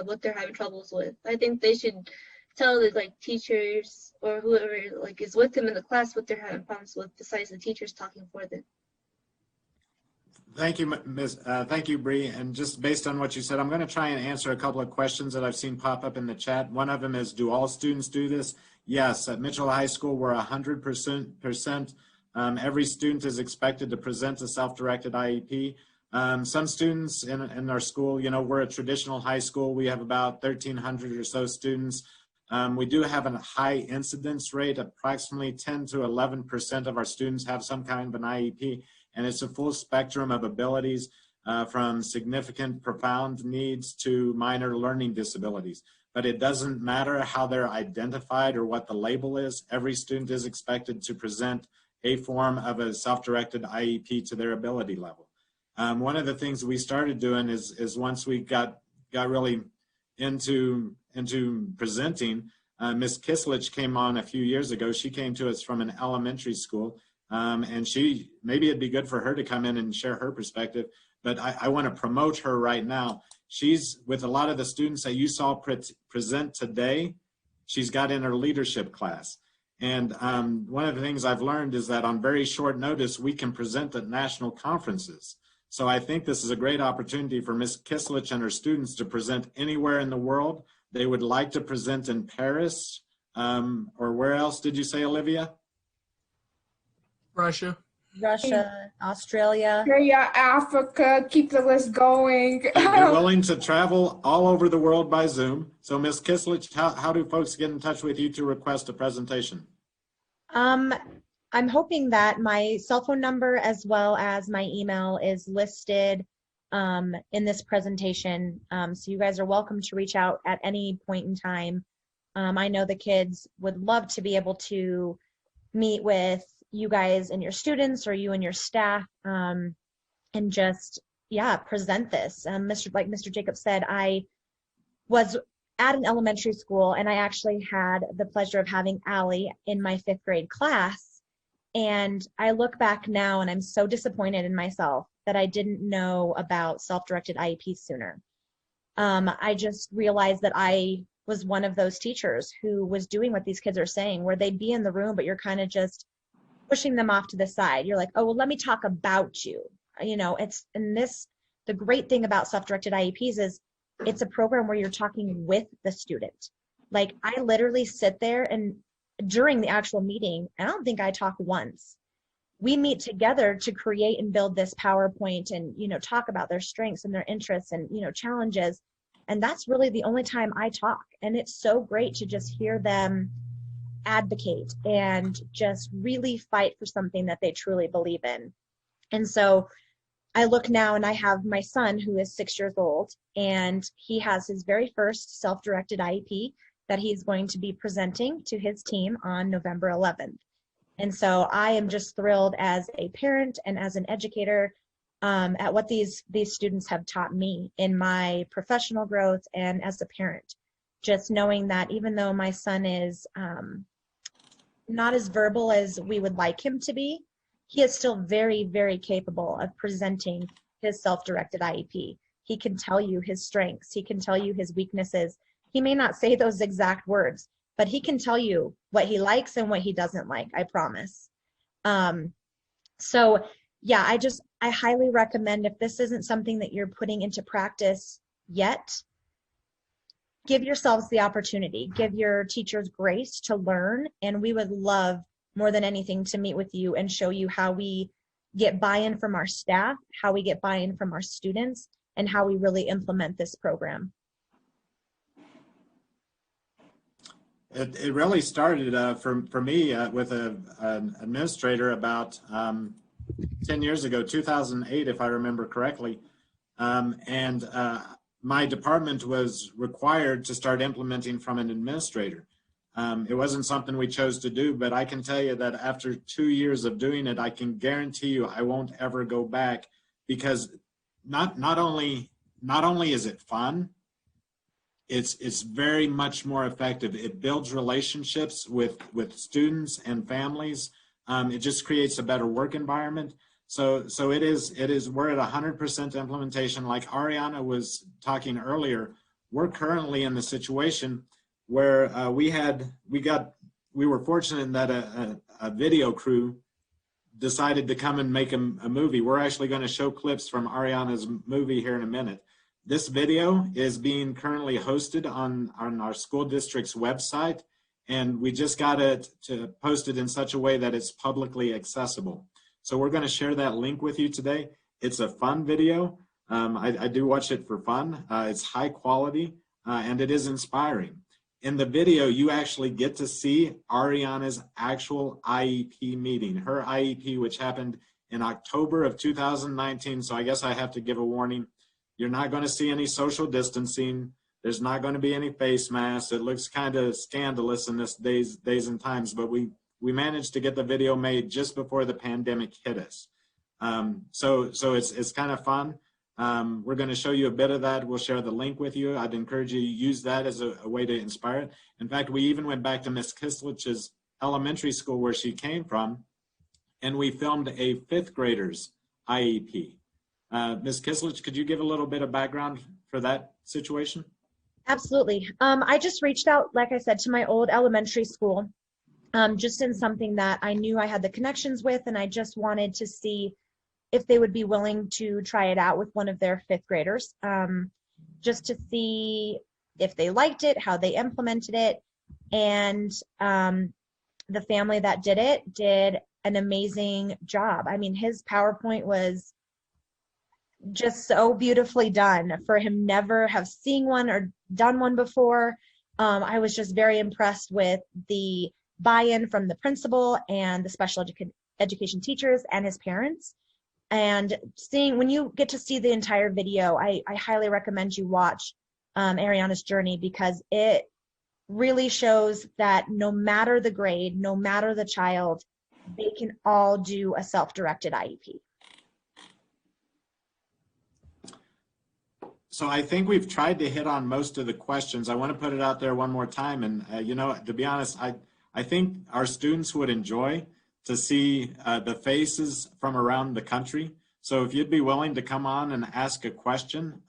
what they're having troubles with. I think they should tell the like teachers or whoever like is with them in the class what they're having problems with, besides the teachers talking for them. Thank you, thank you, Bree. And just based on what you said, I'm going to try and answer a couple of questions that I've seen pop up in the chat. One of them is, do all students do this? Yes, at Mitchell High School, we're 100%. Every student is expected to present a self-directed IEP. Some students in our school, we're a traditional high school. We have about 1,300 or so students. We do have a high incidence rate. Approximately 10 to 11% of our students have some kind of an IEP. And it's a full spectrum of abilities from significant profound needs to minor learning disabilities. But it doesn't matter how they're identified or what the label is. Every student is expected to present a form of a self-directed IEP to their ability level. One of the things we started doing is once we got really into presenting, Miss Kiselich came on a few years ago. She came to us from an elementary school. And maybe it'd be good for her to come in and share her perspective, but I want to promote her right now. She's with a lot of the students that you saw present today. She's got in her leadership class. And one of the things I've learned is that on very short notice, we can present at national conferences. So I think this is a great opportunity for Ms. Kiselich and her students to present anywhere in the world. They would like to present in Paris, or where else did you say, Olivia? Russia, Australia. Australia, Africa, keep the list going. They're willing to travel all over the world by Zoom. So Ms. Kiselich, how do folks get in touch with you to request a presentation? I'm hoping that my cell phone number as well as my email is listed in this presentation. So you guys are welcome to reach out at any point in time. I know the kids would love to be able to meet with you guys and your students, or you and your staff, and just present this. Like Mr. Jacobs said, I was at an elementary school, and I actually had the pleasure of having Allie in my 5th grade class. And I look back now and I'm so disappointed in myself that I didn't know about self-directed IEPs sooner. I just realized that I was one of those teachers who was doing what these kids are saying, where they'd be in the room, but you're kind of just pushing them off to the side. You're like, oh, well, let me talk about you. The great thing about self-directed IEPs is it's a program where you're talking with the student. Like, I literally sit there, and during the actual meeting, I don't think I talk once. We meet together to create and build this PowerPoint and, talk about their strengths and their interests and, challenges. And that's really the only time I talk. And it's so great to just hear them advocate and just really fight for something that they truly believe in. And so I look now, and I have my son who is 6 years old, and he has his very first self-directed IEP that he's going to be presenting to his team on November 11th. And so I am just thrilled as a parent and as an educator at what these students have taught me in my professional growth and as a parent. Just knowing that even though my son is not as verbal as we would like him to be, he is still very, very capable of presenting his self-directed IEP. He can tell you his strengths. He can tell you his weaknesses. He may not say those exact words, but he can tell you what he likes and what he doesn't like, I promise. So yeah, I highly recommend, if this isn't something that you're putting into practice yet, give yourselves the opportunity, give your teachers grace to learn, and we would love more than anything to meet with you and show you how we get buy-in from our staff, how we get buy-in from our students, and how we really implement this program. It really started for me with an administrator about 10 years ago, 2008, if I remember correctly. My department was required to start implementing from an administrator. It wasn't something we chose to do, but I can tell you that after 2 years of doing it, I can guarantee you I won't ever go back, because not only is it fun, it's very much more effective. It builds relationships with students and families. It just creates a better work environment. So it is, we're at 100% implementation. Like Ariana was talking earlier, we're currently in the situation where we were fortunate that a video crew decided to come and make a movie. We're actually going to show clips from Ariana's movie here in a minute. This video is being currently hosted on our school district's website, and we just got it to post it in such a way that it's publicly accessible. So we're going to share that link with you today. It's a fun video. I do watch it for fun. It's high quality, and it is inspiring. In the video, you actually get to see Ariana's actual IEP meeting, her IEP, which happened in October of 2019. So I guess I have to give a warning. You're not going to see any social distancing. There's not going to be any face masks. It looks kind of scandalous in this days and times, but we managed to get the video made just before the pandemic hit us. So it's kind of fun. We're going to show you a bit of that. We'll share the link with you. I'd encourage you to use that as a way to inspire it. In fact, we even went back to Miss Kiselich's elementary school where she came from, and we filmed a 5th grader's IEP. Ms. Kiselich, could you give a little bit of background for that situation? Absolutely. I just reached out, like I said, to my old elementary school, just in something that I knew I had the connections with, and I just wanted to see if they would be willing to try it out with one of their 5th graders, just to see if they liked it, how they implemented it. And the family that did it did an amazing job. I mean, his PowerPoint was just so beautifully done for him never have seen one or done one before. I was just very impressed with the buy-in from the principal and the special education teachers and his parents. And when you get to see the entire video, I highly recommend you watch Ariana's journey, because it really shows that no matter the grade, no matter the child, they can all do a self-directed IEP. So I think we've tried to hit on most of the questions. I want to put it out there one more time. And, you know, to be honest, I think our students would enjoy to see the faces from around the country. So if you'd be willing to come on and ask a question,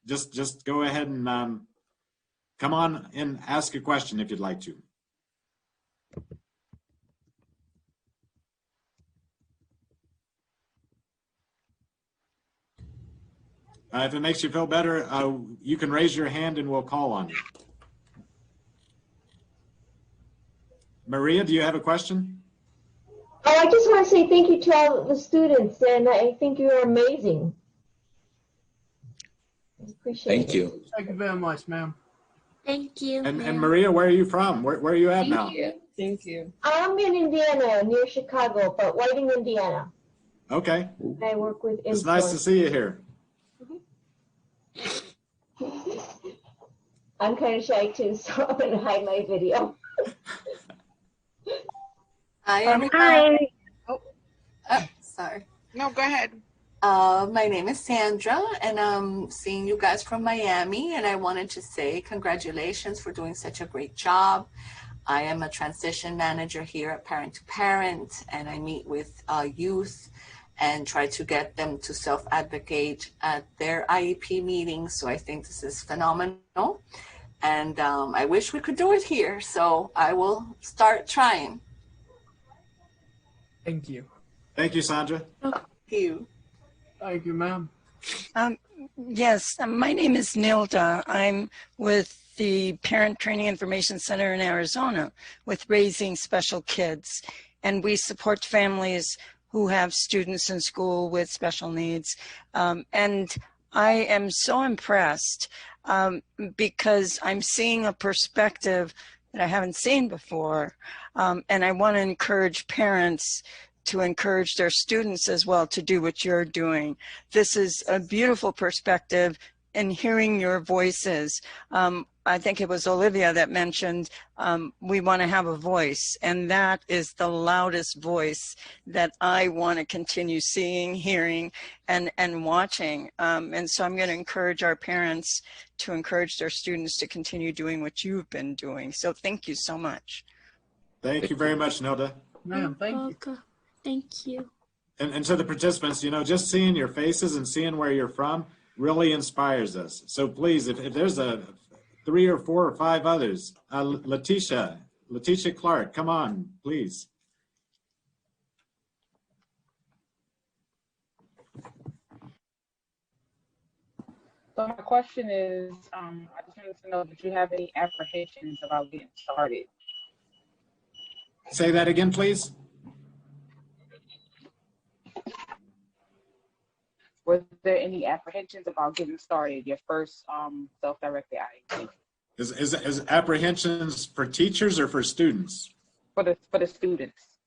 just go ahead and come on and ask a question if you'd like to. If it makes you feel better, you can raise your hand and we'll call on you. Maria, do you have a question? Oh, I just want to say thank you to all the students, and I think you're amazing. I appreciate it. Thank you. Thank you very much, ma'am. Thank you. And Maria, where are you from? Where are you at now? Thank you. I'm in Indiana, near Chicago, but Whiting, Indiana. Okay. I work with It's nice to see you here. I'm kind of shy too, so I'm going to hide my video. Hi, everyone. Hi. Oh, sorry. No, go ahead. My name is Sandra, and I'm seeing you guys from Miami, and I wanted to say congratulations for doing such a great job. I am a transition manager here at Parent to Parent, and I meet with youth and try to get them to self-advocate at their IEP meetings. So I think this is phenomenal. And I wish we could do it here. So I will start trying. Thank you. Thank you, Sandra. Thank you. Thank you, ma'am. Yes, my name is Nilda. I'm with the Parent Training Information Center in Arizona with Raising Special Kids. And we support families who have students in school with special needs. And I am so impressed because I'm seeing a perspective that I haven't seen before. And I want to encourage parents to encourage their students as well to do what you're doing. This is a beautiful perspective in hearing your voices. I think it was Olivia that mentioned we want to have a voice, and that is the loudest voice that I want to continue seeing, hearing, and watching. And so I'm going to encourage our parents to encourage their students to continue doing what you've been doing. So thank you so much. Thank you very much, Nilda. Ma'am, thank you. Thank you. And to the participants, you know, just seeing your faces and seeing where you're from really inspires us. So please, if there's 3 or 4 or 5 others, Letitia Clark, come on, please. So my question is, I just wanted to know if you have any apprehensions about getting started. Say that again, please. Was there any apprehensions about getting started, your first self-directed IEP? Is apprehensions for teachers or for students? For the students.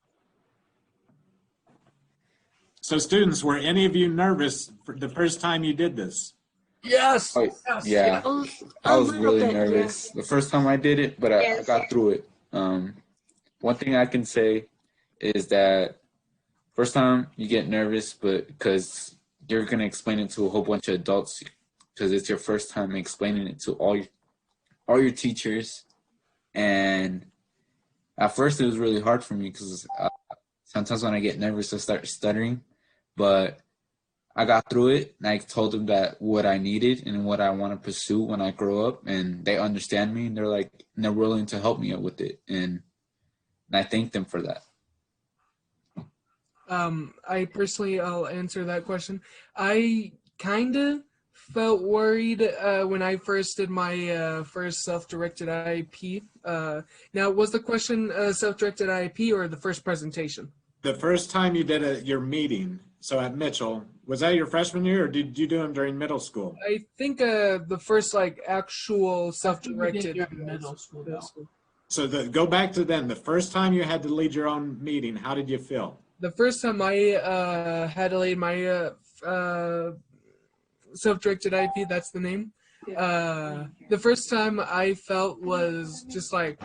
So students, were any of you nervous for the first time you did this? Yes. Oh, Yes. yeah, I was really nervous the first time I did it, but I Yes. got through it. One thing I can say is that first time you get nervous, but because you're going to explain it to a whole bunch of adults, because it's your first time explaining it to all your teachers. And at first it was really hard for me because sometimes when I get nervous, I start stuttering, but I got through it, and I told them that what I needed and what I want to pursue when I grow up, and they understand me, and they're willing to help me out with it, and I thank them for that. I'll answer that question. I kind of felt worried when I first did my first self-directed IEP. Now, was the question self-directed IEP or the first presentation? The first time you did your meeting, so at Mitchell, was that your freshman year, or did you do them during middle school? I think the first actual self-directed middle school. So go back to then. The first time you had to lead your own meeting, how did you feel? The first time I had to lead my self-directed IEP, that's the name. The first time I felt was just like,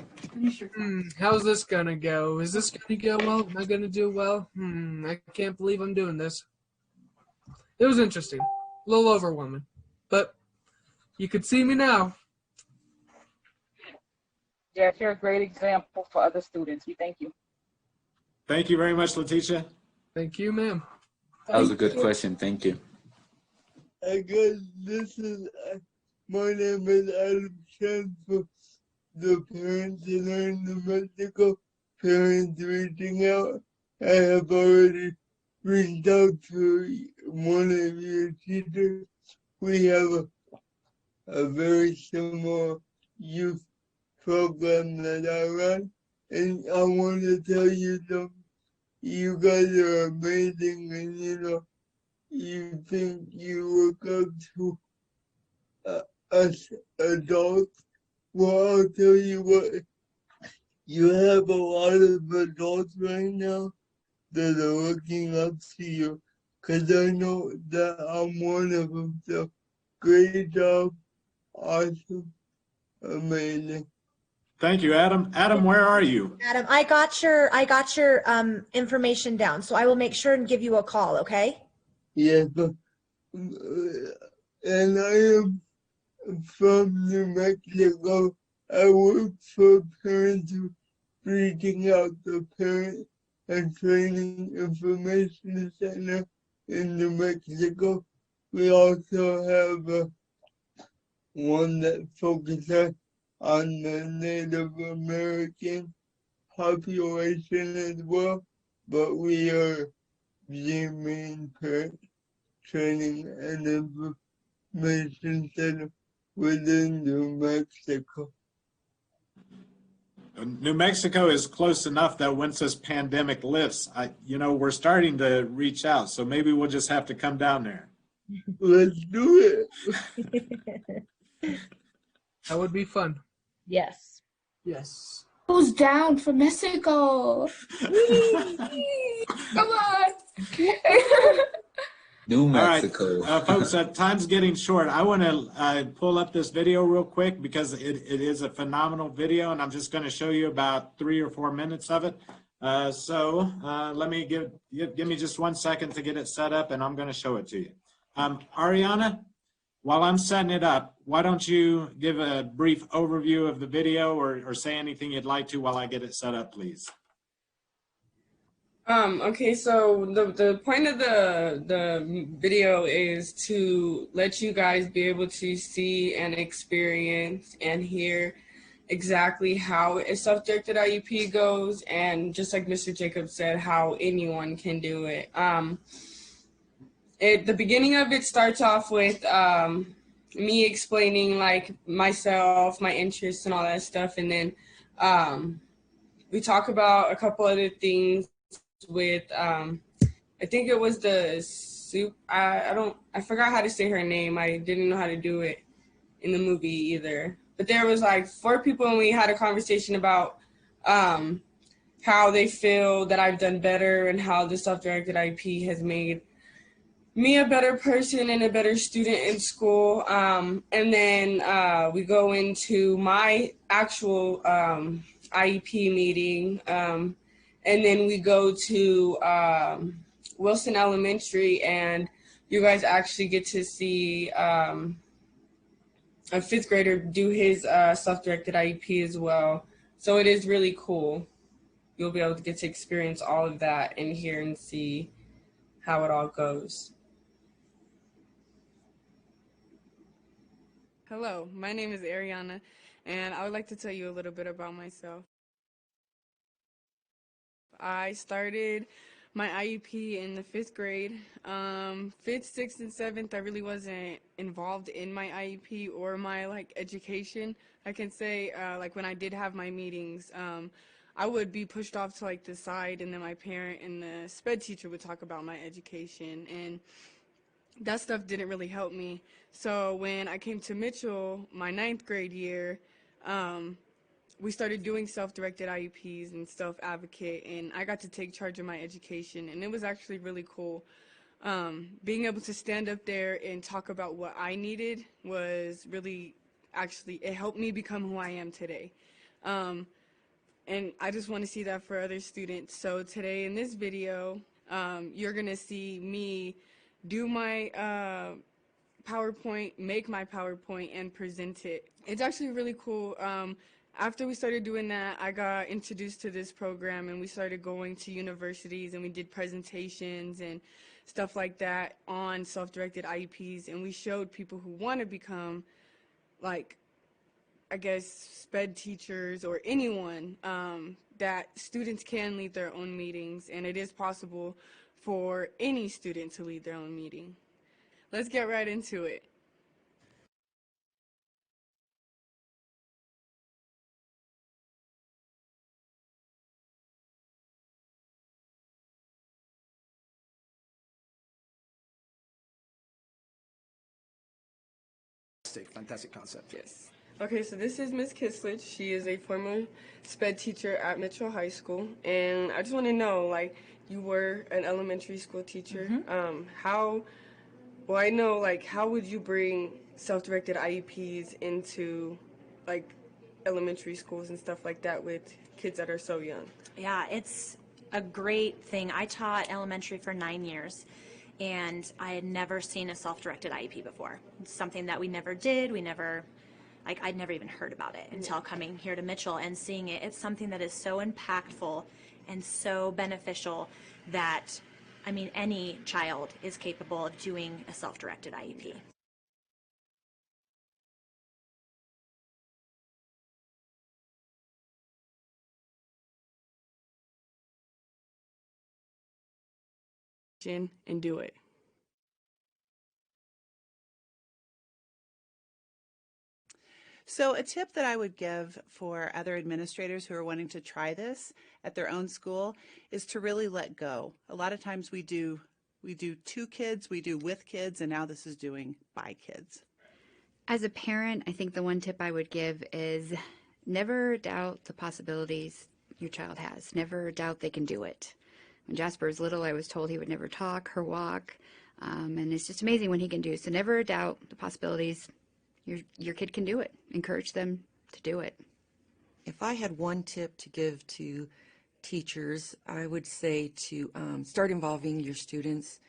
how's this gonna go? Is this gonna go well? Am I gonna do well? I can't believe I'm doing this. It was interesting, a little overwhelming, but you could see me now. Yes, you're a great example for other students. We thank you. Thank you very much, Letitia. Thank you, ma'am. That was a good question. Thank you. This is my name is Alison for the Parents to Learn the Mexico Parents Reaching Out. I have already reached out to one of your teachers. We have a very similar youth program that I run, and I want to tell you something. You guys are amazing, and you think you look up to us adults. Well, I'll tell you what, you have a lot of adults right now that are looking up to you, because I know that I'm one of them. So great job, awesome, amazing. Thank you, Adam. Adam, where are you? Adam, I got your information down, so I will make sure and give you a call, okay? Yes, and I am from New Mexico. I work for Parents Reaching Out, the Parent and Training Information Center in New Mexico. We also have one that focuses on the Native American population as well, but we are the main parent training and Mission Center within New Mexico. New Mexico is close enough that once this pandemic lifts, we're starting to reach out. So maybe we'll just have to come down there. Let's do That would be fun. Yes. Yes. Goes down for Mexico. Come on. New All right, Mexico. folks, time's getting short. I want to pull up this video real quick because it is a phenomenal video, and I'm just going to show you about 3 or 4 minutes of it. Let me give me just 1 second to get it set up, and I'm going to show it to you. Ariana, while I'm setting it up, why don't you give a brief overview of the video or say anything you'd like to while I get it set up, please. Okay, so the point of the video is to let you guys be able to see and experience and hear exactly how a self-directed IEP goes, and just like Mr. Jacobs said, how anyone can do it. The beginning of it starts off with me explaining like myself, my interests and all that stuff, and then we talk about a couple other things with I think it was the soup. I forgot how to say her name. I didn't know how to do it in the movie either. But there was like 4 people, and we had a conversation about how they feel that I've done better and how the self-directed IEP has made me a better person and a better student in school. And then we go into my actual IEP meeting. And then we go to Wilson Elementary, and you guys actually get to see a 5th grader do his self-directed IEP as well. So it is really cool. You'll be able to get to experience all of that and hear and see how it all goes. Hello, my name is Ariana, and I would like to tell you a little bit about myself. I started my IEP in the 5th grade. 5th, 6th, and 7th, I really wasn't involved in my IEP or my education. I can say when I did have my meetings, I would be pushed off to the side, and then my parent and the sped teacher would talk about my education, and that stuff didn't really help me. So when I came to Mitchell, my 9th grade year, we started doing self-directed IEPs and self-advocate, and I got to take charge of my education, and it was actually really cool. Being able to stand up there and talk about what I needed was really, it helped me become who I am today. And I just want to see that for other students. So today in this video, you're going to see me do my PowerPoint, make my PowerPoint, and present it. It's actually really cool. After we started doing that, I got introduced to this program, and we started going to universities, and we did presentations and stuff like that on self-directed IEPs, and we showed people who want to become, sped teachers or anyone, that students can lead their own meetings, and it is possible for any student to lead their own meeting. Let's get right into it. Fantastic concept. Yes. Okay, so this is Miss Kiselich. She is a former sped teacher at Mitchell High School, and I just want to know, you were an elementary school teacher. How would you bring self-directed IEPs into, elementary schools and stuff like that with kids that are so young? Yeah, it's a great thing. I taught elementary for 9 years, and I had never seen a self-directed IEP before. It's something that we never did. I'd never even heard about it until coming here to Mitchell and seeing it. It's something that is so impactful and so beneficial that, any child is capable of doing a self-directed IEP. And do it. So a tip that I would give for other administrators who are wanting to try this at their own school is to really let go. A lot of times we do to kids, we do with kids, and now this is doing by kids. As a parent, I think the one tip I would give is never doubt the possibilities your child has. Never doubt they can do it. When Jasper was little, I was told he would never talk or walk, and it's just amazing what he can do. So never doubt the possibilities. Your kid can do it. Encourage them to do it. If I had one tip to give to teachers, I would say to start involving your students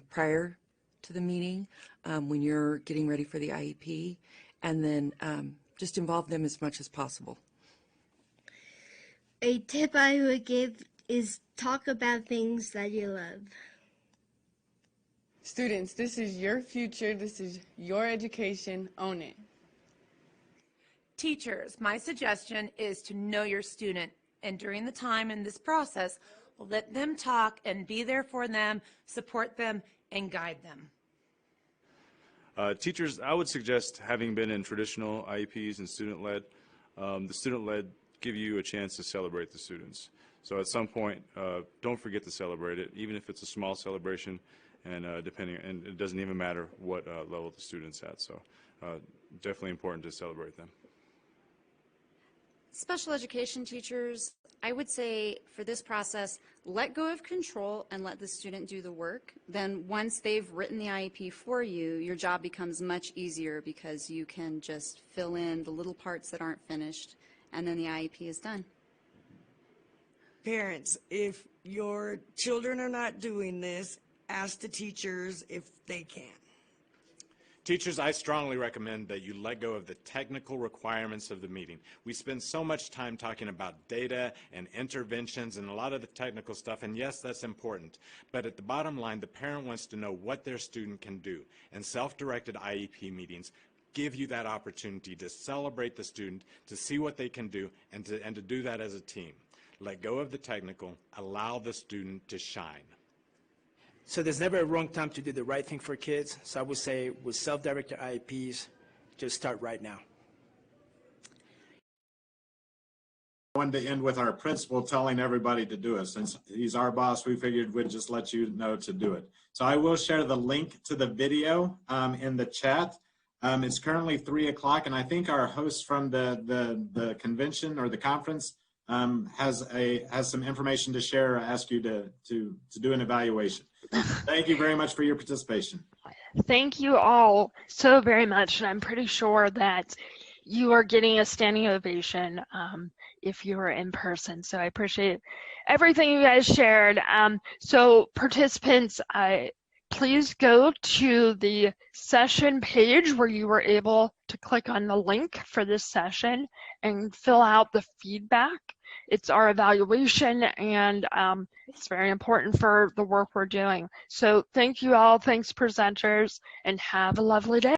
prior to the meeting when you're getting ready for the IEP, and then just involve them as much as possible. A tip I would give is talk about things that you love. Students, this is your future. This is your education. Own it. Teachers, my suggestion is to know your student, and during the time in this process, let them talk and be there for them, support them, and guide them. Teachers, I would suggest, having been in traditional IEPs and student-led, the student-led give you a chance to celebrate the students. So at some point, don't forget to celebrate it, even if it's a small celebration, and and it doesn't even matter what level the student's at. So definitely important to celebrate them. Special education teachers, I would say for this process, let go of control and let the student do the work. Then once they've written the IEP for you, your job becomes much easier because you can just fill in the little parts that aren't finished, and then the IEP is done. Parents, if your children are not doing this, ask the teachers if they can. Teachers, I strongly recommend that you let go of the technical requirements of the meeting. We spend so much time talking about data and interventions and a lot of the technical stuff, and yes, that's important. But at the bottom line, the parent wants to know what their student can do. And self-directed IEP meetings give you that opportunity to celebrate the student, to see what they can do, and to do that as a team. Let go of the technical, allow the student to shine. So there's never a wrong time to do the right thing for kids. So I would say with self-directed IEPs, just start right now. I wanted to end with our principal telling everybody to do it. Since he's our boss, we figured we'd just let you know to do it. So I will share the link to the video in the chat. It's currently 3 o'clock, and I think our host from the convention or the conference has some information to share or ask you to do an evaluation. Thank you very much for your participation. Thank you all so very much, and I'm pretty sure that you are getting a standing ovation if you are in person. So I appreciate everything you guys shared. So participants, please go to the session page where you were able to click on the link for this session and fill out the feedback. It's our evaluation, and it's very important for the work we're doing. So thank you all, thanks presenters, and have a lovely day.